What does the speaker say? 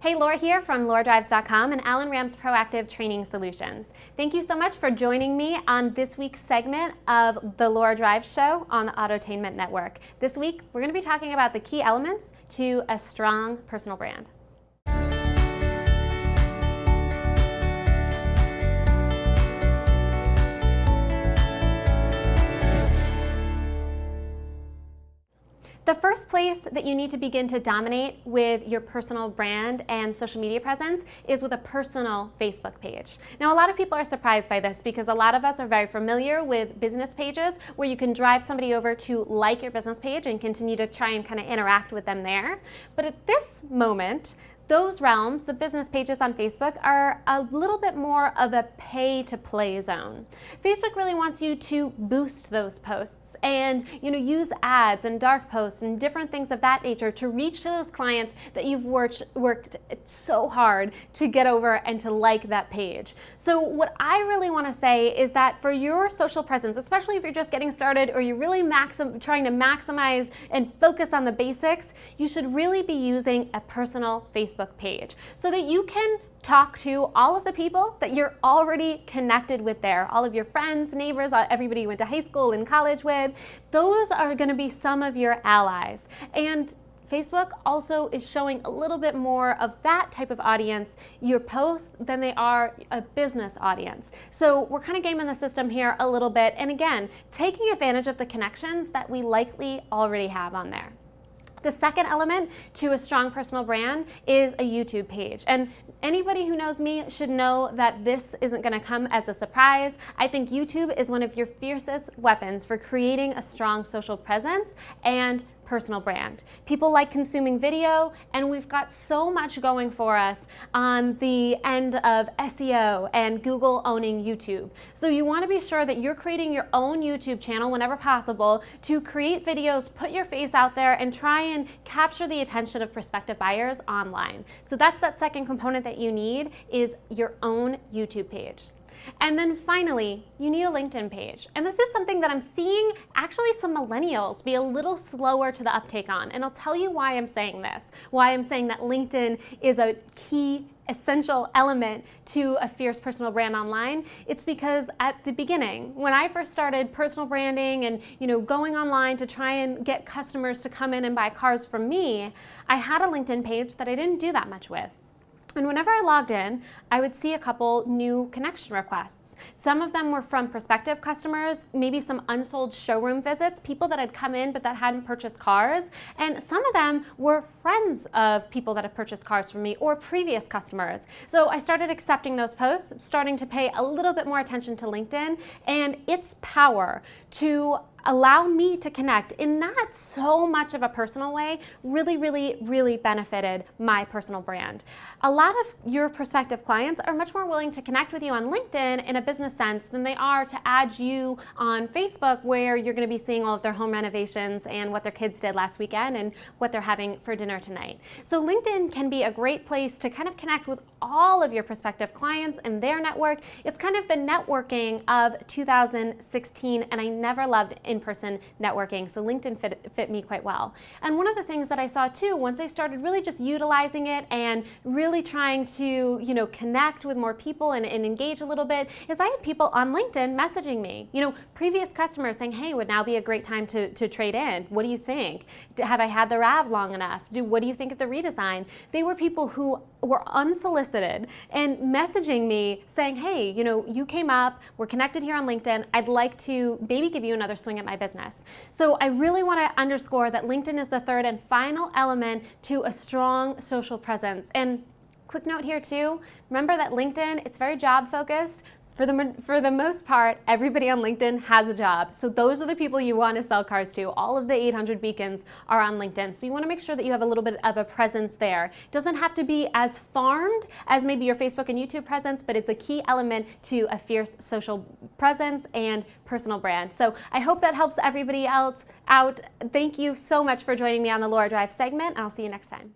Hey, Laura here from LauraDrives.com and Allen Ram's Proactive Training Solutions. Thank you so much for joining me on this week's segment of the Laura Drives Show on the Autotainment Network. This week, we're going to be talking about the key elements to a strong personal brand. The first place that you need to begin to dominate with your personal brand and social media presence is with a personal Facebook page. Now, a lot of people are surprised by this because a lot of us are very familiar with business pages where you can drive somebody over to like your business page and continue to try and kind of interact with them there. But at this moment, those realms, the business pages on Facebook, are a little bit more of a pay-to-play zone. Facebook really wants you to boost those posts and use ads and dark posts and different things of that nature to reach to those clients that you've worked so hard to get over and to like that page. So what I really want to say is that for your social presence, especially if you're just getting started or you're really trying to maximize and focus on the basics, you should really be using a personal Facebook page so that you can talk to all of the people that you're already connected with there, all of your friends, neighbors, everybody you went to high school and college with. Those are going to be some of your allies. And Facebook also is showing a little bit more of that type of audience, your posts, than they are a business audience. So we're kind of gaming the system here a little bit. And again, taking advantage of the connections that we likely already have on there. The second element to a strong personal brand is a YouTube page. And anybody who knows me should know that this isn't going to come as a surprise. I think YouTube is one of your fiercest weapons for creating a strong social presence and personal brand. People like consuming video, and we've got so much going for us on the end of SEO and Google owning YouTube. So you want to be sure that you're creating your own YouTube channel whenever possible to create videos, put your face out there, and try and capture the attention of prospective buyers online. So that's that second component that you need, is your own YouTube page. And then finally, you need a LinkedIn page. And this is something that I'm seeing actually some millennials be a little slower to the uptake on. And I'll tell you why I'm saying this, why I'm saying that LinkedIn is a key essential element to a fierce personal brand online. It's because at the beginning, when I first started personal branding and going online to try and get customers to come in and buy cars from me, I had a LinkedIn page that I didn't do that much with. And whenever I logged in, I would see a couple new connection requests. Some of them were from prospective customers, maybe some unsold showroom visits, people that had come in but that hadn't purchased cars. And some of them were friends of people that had purchased cars from me or previous customers. So I started accepting those posts, starting to pay a little bit more attention to LinkedIn and its power to allow me to connect in not so much of a personal way really benefited my personal brand. A lot of your prospective clients are much more willing to connect with you on LinkedIn in a business sense than they are to add you on Facebook, where you're going to be seeing all of their home renovations and what their kids did last weekend and what they're having for dinner tonight. So LinkedIn can be a great place to kind of connect with all of your prospective clients and their network. It's kind of the networking of 2016, and I never loved in-person networking, so LinkedIn fit me quite well. And one of the things that I saw too, once I started really just utilizing it and really trying to connect with more people and engage a little bit, is I had people on LinkedIn messaging me, previous customers saying, hey, would now be a great time to trade in. What do you think? Have I had the RAV long enough? What do you think of the redesign? They were people who were unsolicited and messaging me saying, hey, you came up, we're connected here on LinkedIn, I'd like to maybe give you another swing at my business. So I really want to underscore that LinkedIn is the third and final element to a strong social presence. And quick note here too, remember that LinkedIn, it's very job focused. For the most part, everybody on LinkedIn has a job. So those are the people you want to sell cars to. All of the 800 beacons are on LinkedIn. So you want to make sure that you have a little bit of a presence there. It doesn't have to be as farmed as maybe your Facebook and YouTube presence, but it's a key element to a fierce social presence and personal brand. So I hope that helps everybody else out. Thank you so much for joining me on the Laura Drive segment. I'll see you next time.